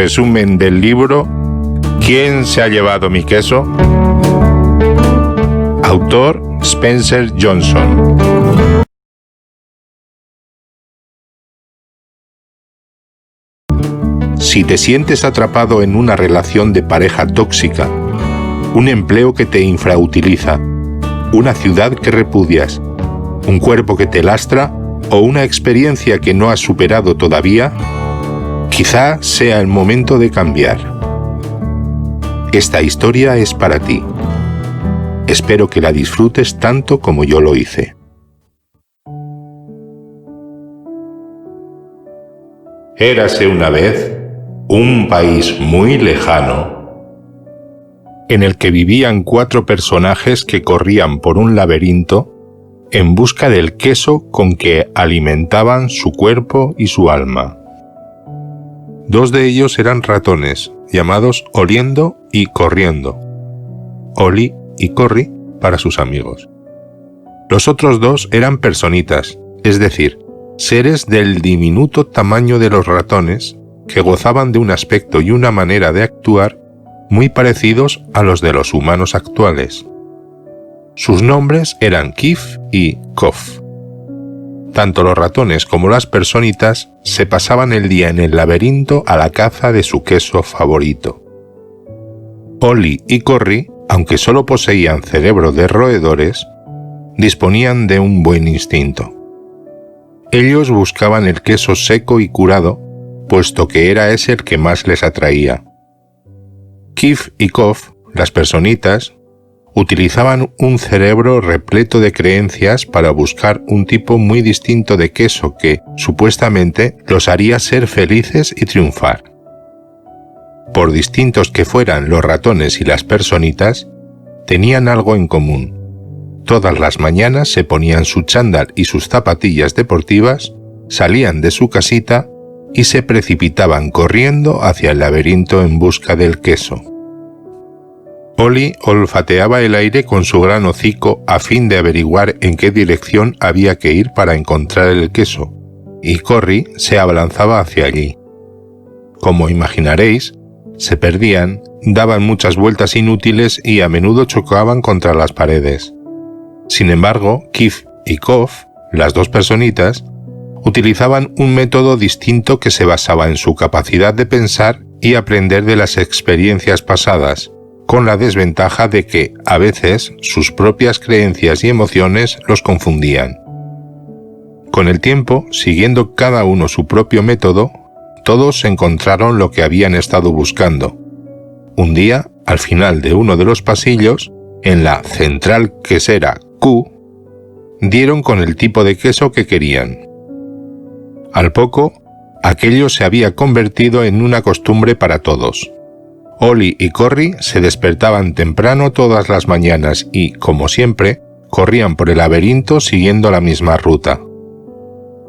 resumen del libro ¿Quién se ha llevado mi queso? Autor Spencer Johnson. Si te sientes atrapado en una relación de pareja tóxica, un empleo que te infrautiliza, una ciudad que repudias, un cuerpo que te lastra o una experiencia que no has superado todavía, quizá sea el momento de cambiar. Esta historia es para ti. Espero que la disfrutes tanto como yo lo hice. Érase una vez un país muy lejano en el que vivían 4 personajes que corrían por un laberinto en busca del queso con que alimentaban su cuerpo y su alma. 2 de ellos eran ratones, llamados Oliendo y Corriendo. Oli y Corri para sus amigos. Los otros 2 eran personitas, es decir, seres del diminuto tamaño de los ratones que gozaban de un aspecto y una manera de actuar muy parecidos a los de los humanos actuales. Sus nombres eran Kif y Kof. Tanto los ratones como las personitas se pasaban el día en el laberinto a la caza de su queso favorito. Oli y Corri, aunque solo poseían cerebro de roedores, disponían de un buen instinto. Ellos buscaban el queso seco y curado, puesto que era ese el que más les atraía. Kif y Kof, las personitas, utilizaban un cerebro repleto de creencias para buscar un tipo muy distinto de queso que, supuestamente, los haría ser felices y triunfar. Por distintos que fueran los ratones y las personitas, tenían algo en común. Todas las mañanas se ponían su chándal y sus zapatillas deportivas, salían de su casita y se precipitaban corriendo hacia el laberinto en busca del queso. Oli olfateaba el aire con su gran hocico a fin de averiguar en qué dirección había que ir para encontrar el queso, y Corri se abalanzaba hacia allí. Como imaginaréis, se perdían, daban muchas vueltas inútiles y a menudo chocaban contra las paredes. Sin embargo, Kif y Kof, las 2 personitas, utilizaban un método distinto que se basaba en su capacidad de pensar y aprender de las experiencias pasadas, con la desventaja de que, a veces, sus propias creencias y emociones los confundían. Con el tiempo, siguiendo cada uno su propio método, todos encontraron lo que habían estado buscando. Un día, al final de uno de los pasillos, en la central quesera Q, dieron con el tipo de queso que querían. Al poco, aquello se había convertido en una costumbre para todos. Oli y Corri se despertaban temprano todas las mañanas y, como siempre, corrían por el laberinto siguiendo la misma ruta.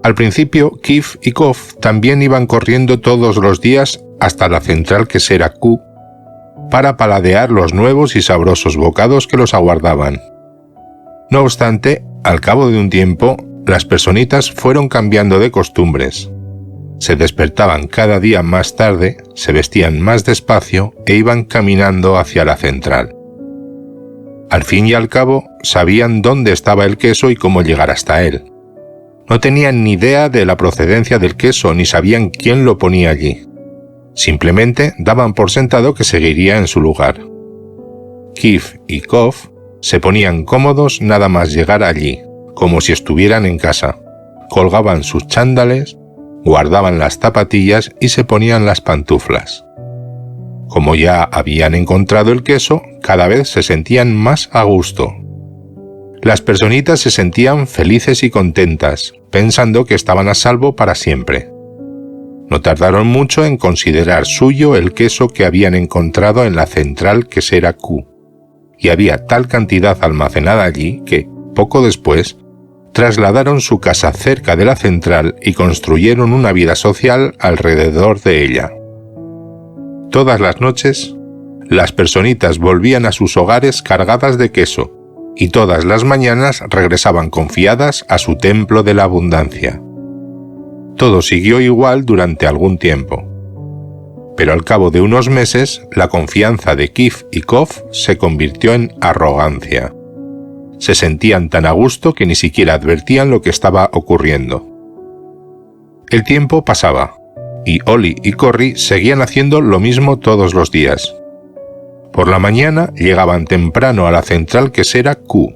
Al principio, Kif y Kof también iban corriendo todos los días hasta la central quesera Q para paladear los nuevos y sabrosos bocados que los aguardaban. No obstante, al cabo de un tiempo, las personitas fueron cambiando de costumbres. Se despertaban cada día más tarde, se vestían más despacio e iban caminando hacia la central. Al fin y al cabo, sabían dónde estaba el queso y cómo llegar hasta él. No tenían ni idea de la procedencia del queso ni sabían quién lo ponía allí. Simplemente daban por sentado que seguiría en su lugar. Kif y Kof se ponían cómodos nada más llegar allí, como si estuvieran en casa. Colgaban sus chándales, guardaban las zapatillas y se ponían las pantuflas. Como ya habían encontrado el queso, cada vez se sentían más a gusto. Las personitas se sentían felices y contentas, pensando que estaban a salvo para siempre. No tardaron mucho en considerar suyo el queso que habían encontrado en la central quesera Q, y había tal cantidad almacenada allí que, poco después, trasladaron su casa cerca de la central y construyeron una vida social alrededor de ella. Todas las noches, las personitas volvían a sus hogares cargadas de queso, y todas las mañanas regresaban confiadas a su templo de la abundancia. Todo siguió igual durante algún tiempo. pero al cabo de unos meses la confianza de Kif y Kof se convirtió en arrogancia. Se sentían tan a gusto que ni siquiera advertían lo que estaba ocurriendo. El tiempo pasaba, y Ollie y Corrie seguían haciendo lo mismo todos los días. Por la mañana llegaban temprano a la central quesera Q.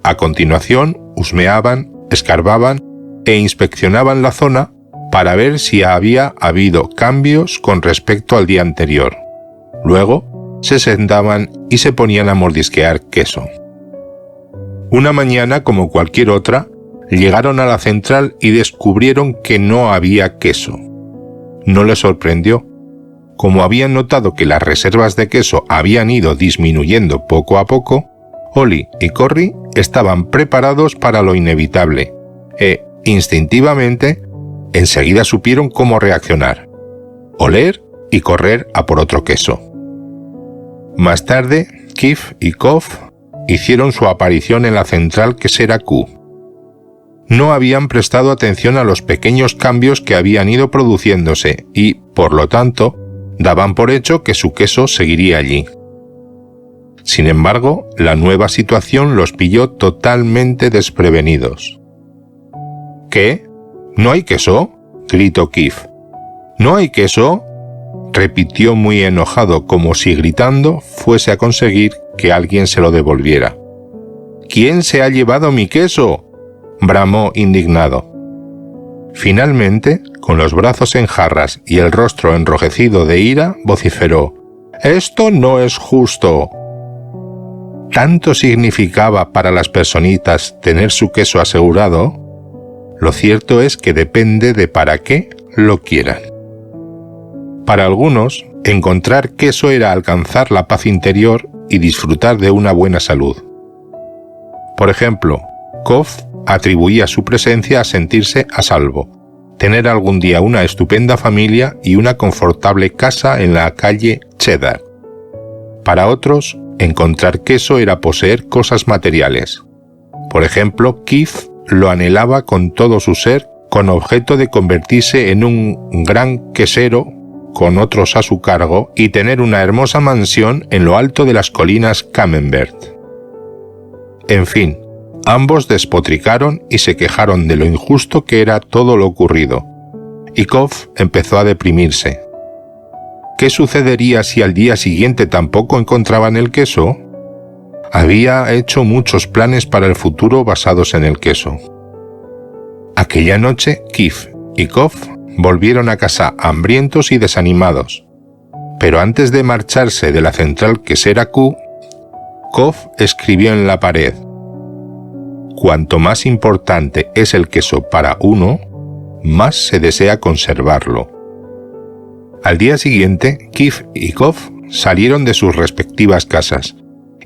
A continuación husmeaban, escarbaban e inspeccionaban la zona para ver si había habido cambios con respecto al día anterior. Luego se sentaban y se ponían a mordisquear queso. Una mañana, como cualquier otra, llegaron a la central y descubrieron que no había queso. No les sorprendió. Como habían notado que las reservas de queso habían ido disminuyendo poco a poco, Ollie y Corrie estaban preparados para lo inevitable e, instintivamente, enseguida supieron cómo reaccionar: oler y correr a por otro queso. Más tarde, Kif y Kof hicieron su aparición en la central quesera Q. No habían prestado atención a los pequeños cambios que habían ido produciéndose y, por lo tanto, daban por hecho que su queso seguiría allí. Sin embargo, la nueva situación los pilló totalmente desprevenidos. ¿Qué? ¿No hay queso?, gritó Kif. ¿No hay queso?, repitió muy enojado, como si gritando fuese a conseguir que alguien se lo devolviera. ¿Quién se ha llevado mi queso?, bramó indignado. Finalmente, con los brazos en jarras y el rostro enrojecido de ira, vociferó: «¡Esto no es justo!». ¿Tanto significaba para las personitas tener su queso asegurado? Lo cierto es que depende de para qué lo quieran. Para algunos, encontrar queso era alcanzar la paz interior y disfrutar de una buena salud. Por ejemplo, Kof atribuía su presencia a sentirse a salvo, tener algún día una estupenda familia y una confortable casa en la calle Cheddar. Para otros, encontrar queso era poseer cosas materiales. Por ejemplo, Kif lo anhelaba con todo su ser, con objeto de convertirse en un gran quesero con otros a su cargo y tener una hermosa mansión en lo alto de las colinas Camembert. En fin, ambos despotricaron y se quejaron de lo injusto que era todo lo ocurrido, y Kof empezó a deprimirse. ¿Qué sucedería si al día siguiente tampoco encontraban el queso? Había hecho muchos planes para el futuro basados en el queso. Aquella noche, Kif y Kof volvieron a casa hambrientos y desanimados, pero antes de marcharse de la central quesera Q, Kof escribió en la pared: «Cuanto más importante es el queso para uno, más se desea conservarlo». Al día siguiente, Kif y Kof salieron de sus respectivas casas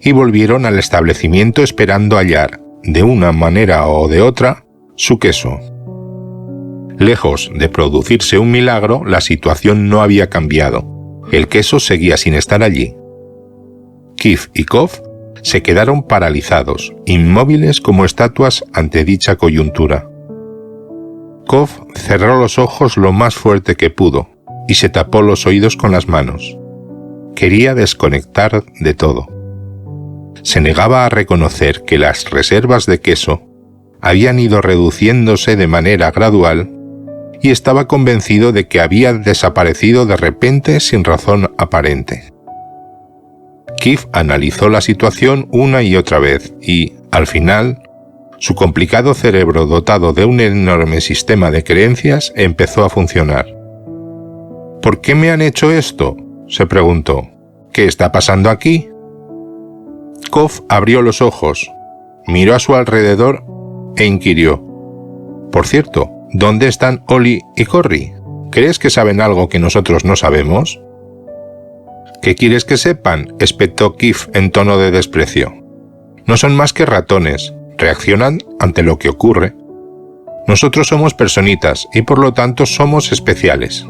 y volvieron al establecimiento esperando hallar, de una manera o de otra, su queso. Lejos de producirse un milagro, la situación no había cambiado. El queso seguía sin estar allí. Kif y Kof se quedaron paralizados, inmóviles como estatuas ante dicha coyuntura. Kof cerró los ojos lo más fuerte que pudo y se tapó los oídos con las manos. Quería desconectar de todo. Se negaba a reconocer que las reservas de queso habían ido reduciéndose de manera gradual y estaba convencido de que había desaparecido de repente sin razón aparente. Kif analizó la situación una y otra vez y, al final, su complicado cerebro dotado de un enorme sistema de creencias empezó a funcionar. ¿Por qué me han hecho esto?, se preguntó. ¿Qué está pasando aquí? Kof abrió los ojos, miró a su alrededor e inquirió: «Por cierto, ¿dónde están Ollie y Corrie? ¿Crees que saben algo que nosotros no sabemos?» «¿Qué quieres que sepan?», espetó Kif en tono de desprecio. «No son más que ratones, reaccionan ante lo que ocurre. Nosotros somos personitas y por lo tanto somos especiales.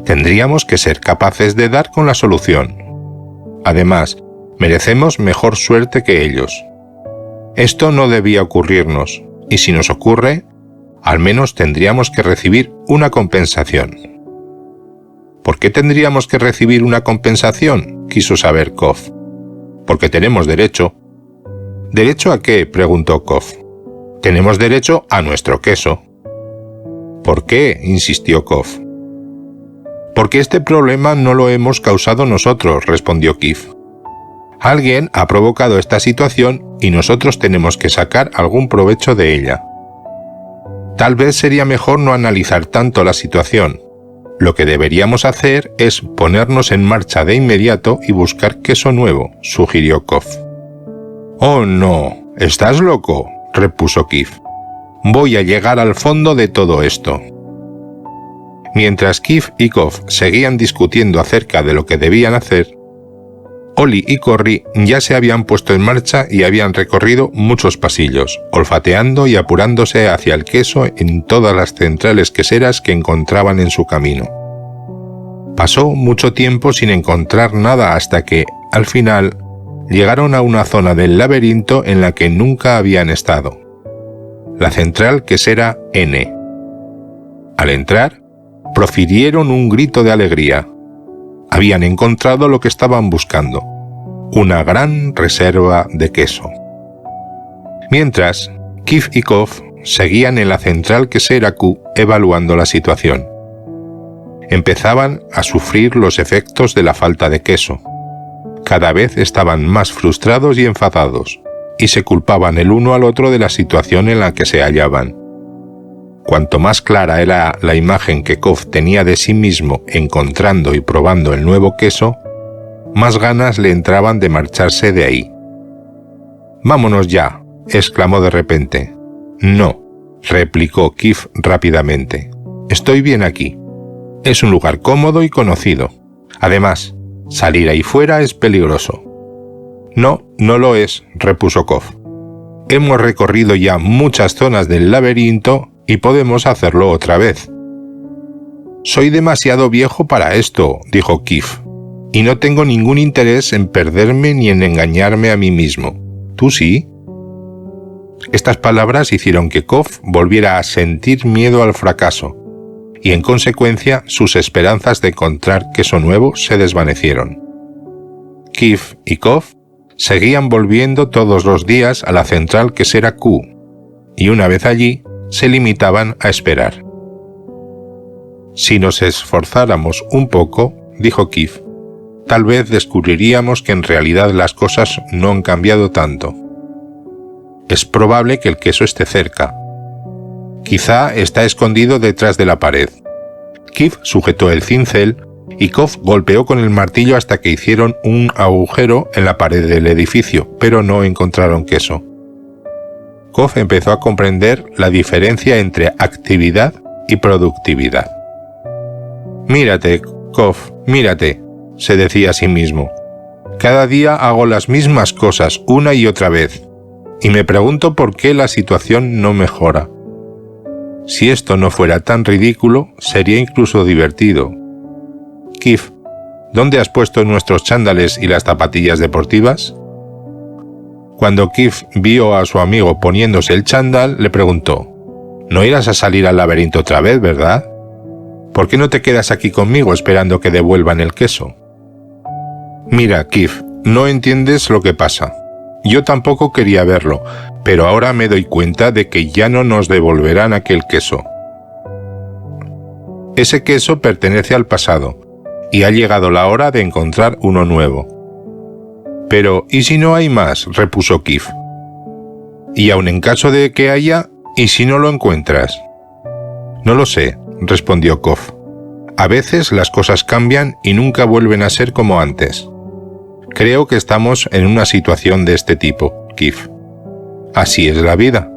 Tendríamos que ser capaces de dar con la solución. Además, merecemos mejor suerte que ellos. Esto no debía ocurrirnos, y si nos ocurre, al menos tendríamos que recibir una compensación». ¿Por qué tendríamos que recibir una compensación?, quiso saber Kof. Porque tenemos derecho. ¿Derecho a qué?, preguntó Kof. Tenemos derecho a nuestro queso. ¿Por qué?, insistió Kof. Porque este problema no lo hemos causado nosotros, respondió Kif. Alguien ha provocado esta situación y nosotros tenemos que sacar algún provecho de ella. Tal vez sería mejor no analizar tanto la situación. Lo que deberíamos hacer es ponernos en marcha de inmediato y buscar queso nuevo, sugirió Kof. «Oh no, ¿estás loco?», repuso Kif. «Voy a llegar al fondo de todo esto». Mientras Kif y Kof seguían discutiendo acerca de lo que debían hacer, Oli y Corry ya se habían puesto en marcha y habían recorrido muchos pasillos, olfateando y apurándose hacia el queso en todas las centrales queseras que encontraban en su camino. Pasó mucho tiempo sin encontrar nada hasta que, al final, llegaron a una zona del laberinto en la que nunca habían estado. La central quesera N. Al entrar, profirieron un grito de alegría. Habían encontrado lo que estaban buscando, una gran reserva de queso. Mientras, Kif y Kof seguían en la central quesera Q evaluando la situación. Empezaban a sufrir los efectos de la falta de queso. Cada vez estaban más frustrados y enfadados, y se culpaban el uno al otro de la situación en la que se hallaban. Cuanto más clara era la imagen que Kof tenía de sí mismo encontrando y probando el nuevo queso, más ganas le entraban de marcharse de ahí. «Vámonos ya», exclamó de repente. «No», replicó Kif rápidamente. «Estoy bien aquí. Es un lugar cómodo y conocido. Además, salir ahí fuera es peligroso». «No, no lo es», repuso Kof. «Hemos recorrido ya muchas zonas del laberinto y podemos hacerlo otra vez». «Soy demasiado viejo para esto», dijo Kif, «y no tengo ningún interés en perderme ni en engañarme a mí mismo. ¿Tú sí?». Estas palabras hicieron que Kof volviera a sentir miedo al fracaso, y en consecuencia sus esperanzas de encontrar queso nuevo se desvanecieron. Kif y Kof seguían volviendo todos los días a la central quesera Q, y una vez allí, se limitaban a esperar. «Si nos esforzáramos un poco», dijo Kif, «tal vez descubriríamos que en realidad las cosas no han cambiado tanto. Es probable que el queso esté cerca. Quizá está escondido detrás de la pared». Kif sujetó el cincel y Kof golpeó con el martillo hasta que hicieron un agujero en la pared del edificio, pero no encontraron queso. Kof empezó a comprender la diferencia entre actividad y productividad. «Mírate, Kof, mírate», se decía a sí mismo. «Cada día hago las mismas cosas una y otra vez, y me pregunto por qué la situación no mejora. Si esto no fuera tan ridículo, sería incluso divertido. Kif, ¿dónde has puesto nuestros chándales y las zapatillas deportivas?». Cuando Kif vio a su amigo poniéndose el chándal, le preguntó: «No irás a salir al laberinto otra vez, ¿verdad? ¿Por qué no te quedas aquí conmigo esperando que devuelvan el queso?». «Mira, Kif, no entiendes lo que pasa. Yo tampoco quería verlo, pero ahora me doy cuenta de que ya no nos devolverán aquel queso. Ese queso pertenece al pasado, y ha llegado la hora de encontrar uno nuevo». «Pero, ¿y si no hay más?», repuso Kif. «Y aun en caso de que haya, ¿y si no lo encuentras?». «No lo sé», respondió Kof. «A veces las cosas cambian y nunca vuelven a ser como antes. Creo que estamos en una situación de este tipo, Kif. Así es la vida.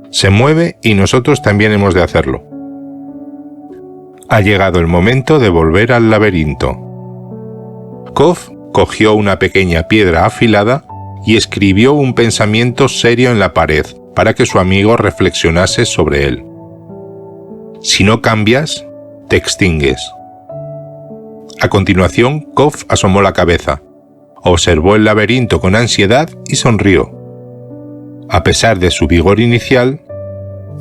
Se mueve y nosotros también hemos de hacerlo. Ha llegado el momento de volver al laberinto». Kof cogió una pequeña piedra afilada y escribió un pensamiento serio en la pared para que su amigo reflexionase sobre él. «Si no cambias, te extingues». A continuación, Kof asomó la cabeza, observó el laberinto con ansiedad y sonrió. A pesar de su vigor inicial,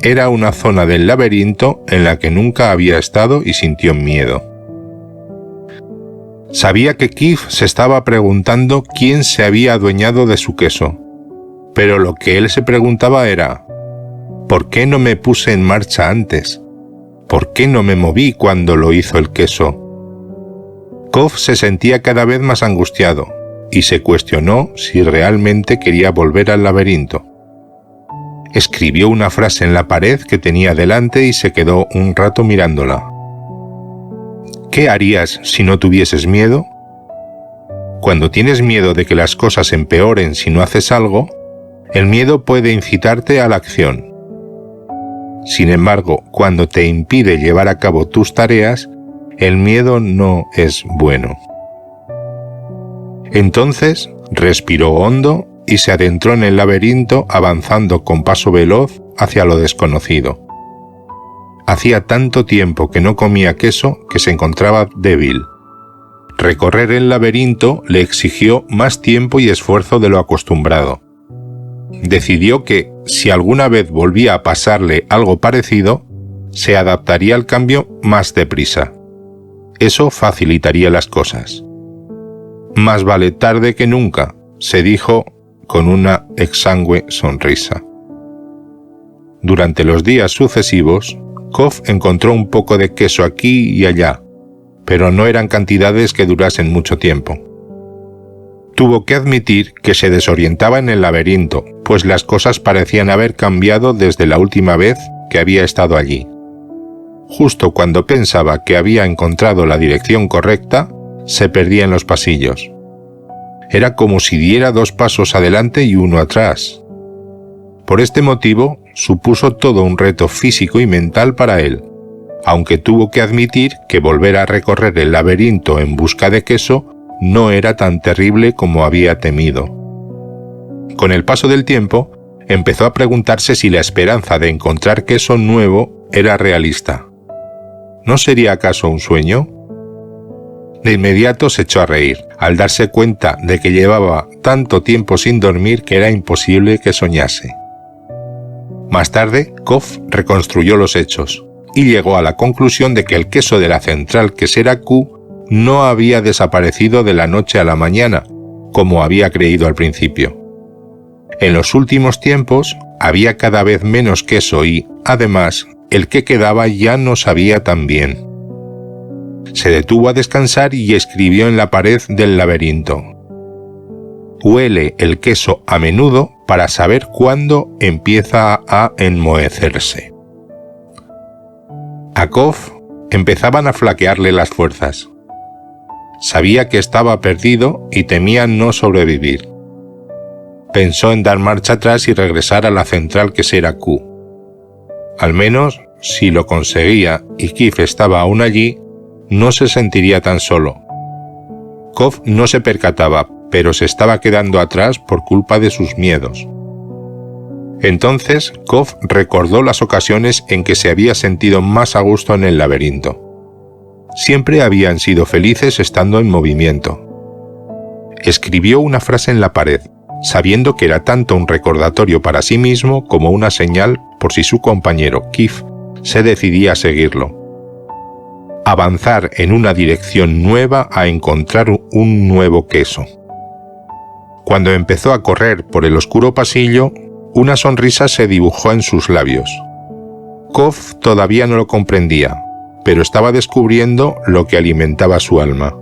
era una zona del laberinto en la que nunca había estado y sintió miedo. Sabía que Keith se estaba preguntando quién se había adueñado de su queso, pero lo que él se preguntaba era: ¿por qué no me puse en marcha antes? ¿Por qué no me moví cuando lo hizo el queso? Kof se sentía cada vez más angustiado y se cuestionó si realmente quería volver al laberinto. Escribió una frase en la pared que tenía delante y se quedó un rato mirándola. ¿Qué harías si no tuvieses miedo? Cuando tienes miedo de que las cosas empeoren si no haces algo, el miedo puede incitarte a la acción. Sin embargo, cuando te impide llevar a cabo tus tareas, el miedo no es bueno. Entonces, respiró hondo y se adentró en el laberinto avanzando con paso veloz hacia lo desconocido. Hacía tanto tiempo que no comía queso que se encontraba débil. Recorrer el laberinto le exigió más tiempo y esfuerzo de lo acostumbrado. Decidió que, si alguna vez volvía a pasarle algo parecido, se adaptaría al cambio más deprisa. Eso facilitaría las cosas. Más vale tarde que nunca, se dijo con una exangüe sonrisa. Durante los días sucesivos, Kof encontró un poco de queso aquí y allá, pero no eran cantidades que durasen mucho tiempo. Tuvo que admitir que se desorientaba en el laberinto, pues las cosas parecían haber cambiado desde la última vez que había estado allí. Justo cuando pensaba que había encontrado la dirección correcta, se perdía en los pasillos. Era como si diera 2 pasos adelante y 1 atrás. Por este motivo, supuso todo un reto físico y mental para él, aunque tuvo que admitir que volver a recorrer el laberinto en busca de queso no era tan terrible como había temido. Con el paso del tiempo, empezó a preguntarse si la esperanza de encontrar queso nuevo era realista. ¿No sería acaso un sueño? De inmediato se echó a reír, al darse cuenta de que llevaba tanto tiempo sin dormir que era imposible que soñase. Más tarde, Kof reconstruyó los hechos y llegó a la conclusión de que el queso de la central quesera Q no había desaparecido de la noche a la mañana, como había creído al principio. En los últimos tiempos había cada vez menos queso y, además, el que quedaba ya no sabía tan bien. Se detuvo a descansar y escribió en la pared del laberinto: huele el queso a menudo para saber cuándo empieza a enmohecerse. A Kof empezaban a flaquearle las fuerzas. Sabía que estaba perdido y temía no sobrevivir. Pensó en dar marcha atrás y regresar a la central quesera Q. Al menos, si lo conseguía y Keith estaba aún allí, no se sentiría tan solo. Kof no se percataba, pero se estaba quedando atrás por culpa de sus miedos. Entonces, Kof recordó las ocasiones en que se había sentido más a gusto en el laberinto. Siempre habían sido felices estando en movimiento. Escribió una frase en la pared, sabiendo que era tanto un recordatorio para sí mismo como una señal por si su compañero, Keith, se decidía a seguirlo. Avanzar en una dirección nueva a encontrar un nuevo queso. Cuando empezó a correr por el oscuro pasillo, una sonrisa se dibujó en sus labios. Kof todavía no lo comprendía, pero estaba descubriendo lo que alimentaba su alma.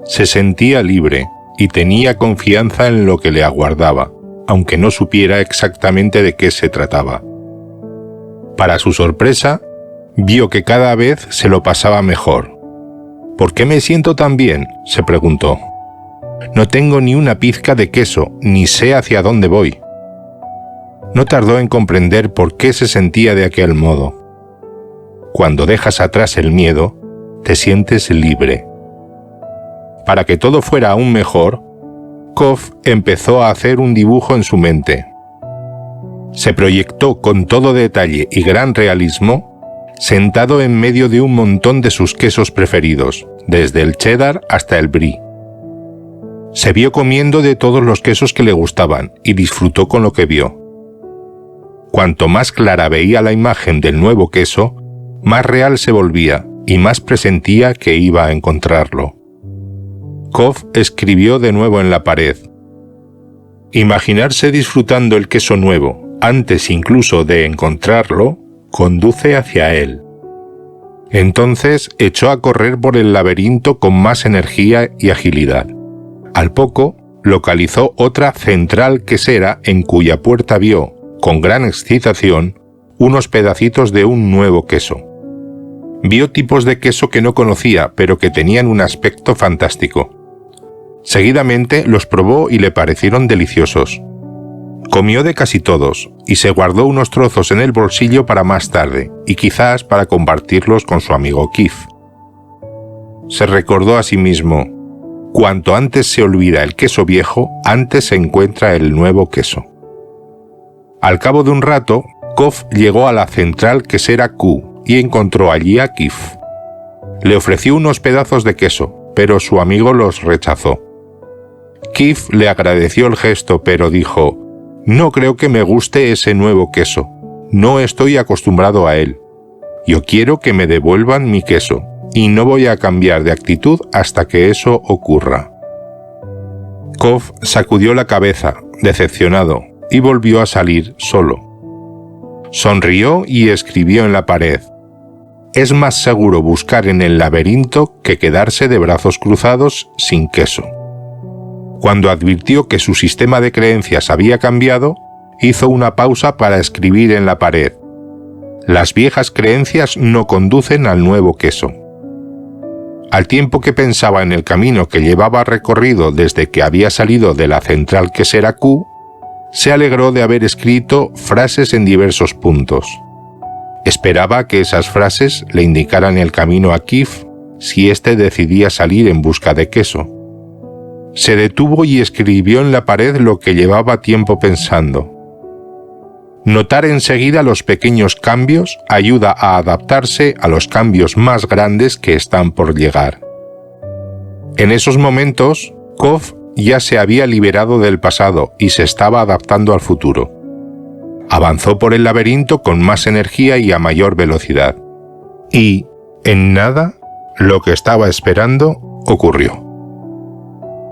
Se sentía libre y tenía confianza en lo que le aguardaba, aunque no supiera exactamente de qué se trataba. Para su sorpresa, vio que cada vez se lo pasaba mejor. ¿Por qué me siento tan bien?, se preguntó. No tengo ni una pizca de queso, ni sé hacia dónde voy. No tardó en comprender por qué se sentía de aquel modo. Cuando dejas atrás el miedo, te sientes libre. Para que todo fuera aún mejor, Kof empezó a hacer un dibujo en su mente. Se proyectó con todo detalle y gran realismo, sentado en medio de un montón de sus quesos preferidos, desde el cheddar hasta el brie. Se vio comiendo de todos los quesos que le gustaban y disfrutó con lo que vio. Cuanto más clara veía la imagen del nuevo queso, más real se volvía y más presentía que iba a encontrarlo. Kof escribió de nuevo en la pared: imaginarse disfrutando el queso nuevo, antes incluso de encontrarlo, conduce hacia él. Entonces echó a correr por el laberinto con más energía y agilidad. Al poco, localizó otra central quesera en cuya puerta vio, con gran excitación, unos pedacitos de un nuevo queso. Vio tipos de queso que no conocía, pero que tenían un aspecto fantástico. Seguidamente los probó y le parecieron deliciosos. Comió de casi todos, y se guardó unos trozos en el bolsillo para más tarde, y quizás para compartirlos con su amigo Keith. Se recordó a sí mismo: cuanto antes se olvida el queso viejo, antes se encuentra el nuevo queso. Al cabo de un rato, Kof llegó a la central quesera Q y encontró allí a Keith. Le ofreció unos pedazos de queso, pero su amigo los rechazó. Keith le agradeció el gesto, pero dijo: no creo que me guste ese nuevo queso. No estoy acostumbrado a él. Yo quiero que me devuelvan mi queso, y no voy a cambiar de actitud hasta que eso ocurra. Kof sacudió la cabeza, decepcionado, y volvió a salir solo. Sonrió y escribió en la pared: es más seguro buscar en el laberinto que quedarse de brazos cruzados sin queso. Cuando advirtió que su sistema de creencias había cambiado, hizo una pausa para escribir en la pared: las viejas creencias no conducen al nuevo queso. Al tiempo que pensaba en el camino que llevaba recorrido desde que había salido de la central quesera Q, se alegró de haber escrito frases en diversos puntos. Esperaba que esas frases le indicaran el camino a Keith si éste decidía salir en busca de queso. Se detuvo y escribió en la pared lo que llevaba tiempo pensando: notar enseguida los pequeños cambios ayuda a adaptarse a los cambios más grandes que están por llegar. En esos momentos, Kof ya se había liberado del pasado y se estaba adaptando al futuro. Avanzó por el laberinto con más energía y a mayor velocidad. Y, en nada, lo que estaba esperando ocurrió.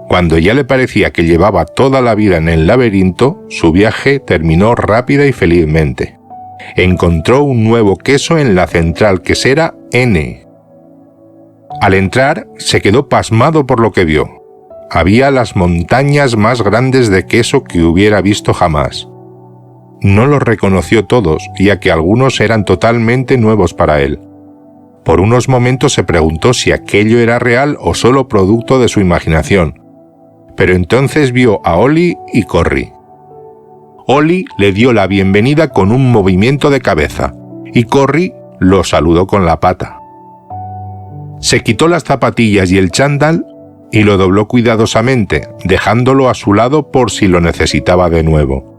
Cuando ya le parecía que llevaba toda la vida en el laberinto, su viaje terminó rápida y felizmente. Encontró un nuevo queso en la central quesera N. Al entrar, se quedó pasmado por lo que vio. Había las montañas más grandes de queso que hubiera visto jamás. No los reconoció todos, ya que algunos eran totalmente nuevos para él. Por unos momentos se preguntó si aquello era real o solo producto de su imaginación. Pero entonces vio a Ollie y Corrie. Ollie le dio la bienvenida con un movimiento de cabeza, y Corrie lo saludó con la pata. Se quitó las zapatillas y el chándal y lo dobló cuidadosamente, dejándolo a su lado por si lo necesitaba de nuevo.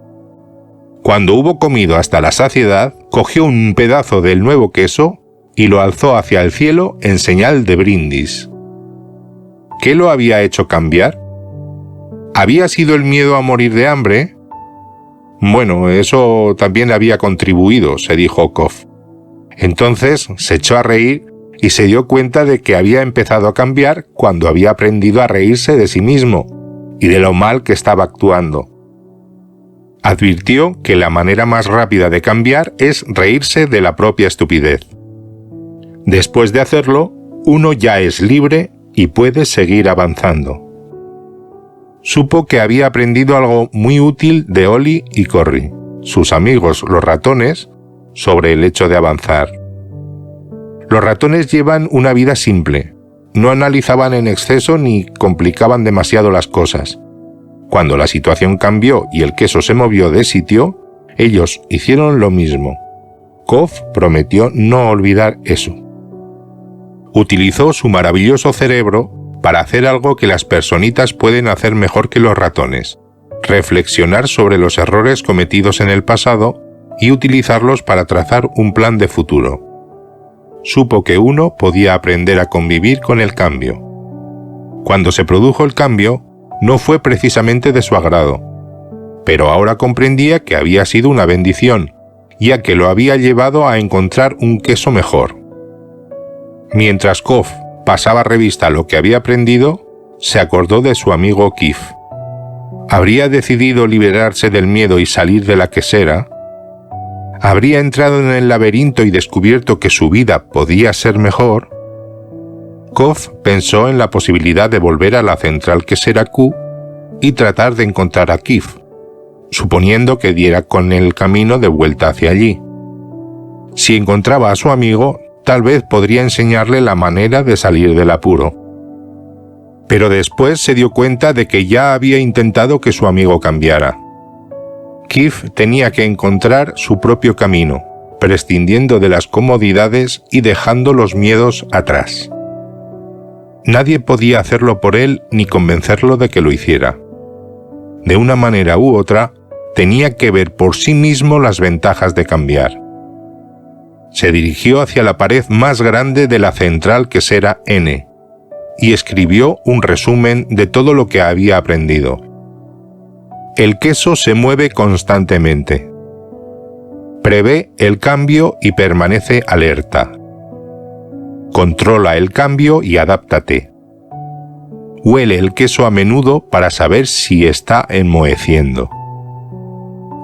Cuando hubo comido hasta la saciedad, cogió un pedazo del nuevo queso y lo alzó hacia el cielo en señal de brindis. ¿Qué lo había hecho cambiar? ¿Había sido el miedo a morir de hambre? Bueno, eso también había contribuido, se dijo Kof. Entonces se echó a reír y se dio cuenta de que había empezado a cambiar cuando había aprendido a reírse de sí mismo y de lo mal que estaba actuando. Advirtió que la manera más rápida de cambiar es reírse de la propia estupidez. Después de hacerlo, uno ya es libre y puede seguir avanzando. Supo que había aprendido algo muy útil de Ollie y Corrie, sus amigos los ratones, sobre el hecho de avanzar. Los ratones llevan una vida simple, no analizaban en exceso ni complicaban demasiado las cosas. Cuando la situación cambió y el queso se movió de sitio, ellos hicieron lo mismo. Kof prometió no olvidar eso. Utilizó su maravilloso cerebro para hacer algo que las personitas pueden hacer mejor que los ratones: reflexionar sobre los errores cometidos en el pasado y utilizarlos para trazar un plan de futuro. Supo que uno podía aprender a convivir con el cambio. Cuando se produjo el cambio, no fue precisamente de su agrado, pero ahora comprendía que había sido una bendición, ya que lo había llevado a encontrar un queso mejor. Mientras Kof pasaba revista a lo que había aprendido, se acordó de su amigo Kif. ¿Habría decidido liberarse del miedo y salir de la quesera? ¿Habría entrado en el laberinto y descubierto que su vida podía ser mejor? Kof pensó en la posibilidad de volver a la central quesera Q y tratar de encontrar a Kif, suponiendo que diera con el camino de vuelta hacia allí. Si encontraba a su amigo, tal vez podría enseñarle la manera de salir del apuro. Pero después se dio cuenta de que ya había intentado que su amigo cambiara. Kif tenía que encontrar su propio camino, prescindiendo de las comodidades y dejando los miedos atrás. Nadie podía hacerlo por él ni convencerlo de que lo hiciera. De una manera u otra, tenía que ver por sí mismo las ventajas de cambiar. Se dirigió hacia la pared más grande de la central quesera N y escribió un resumen de todo lo que había aprendido. El queso se mueve constantemente. Prevé el cambio y permanece alerta. Controla el cambio y adáptate. Huele el queso a menudo para saber si está enmoheciendo.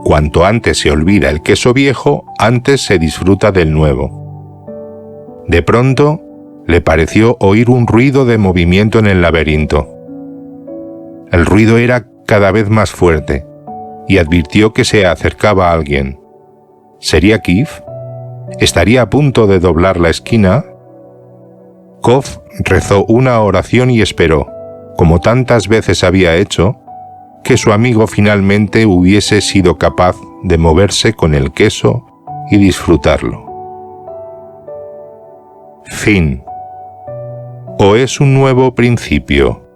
Cuanto antes se olvida el queso viejo, antes se disfruta del nuevo. De pronto, le pareció oír un ruido de movimiento en el laberinto. El ruido era cada vez más fuerte, y advirtió que se acercaba alguien. ¿Sería Kif? ¿Estaría a punto de doblar la esquina? Kof rezó una oración y esperó, como tantas veces había hecho, que su amigo finalmente hubiese sido capaz de moverse con el queso y disfrutarlo. Fin. ¿O es un nuevo principio?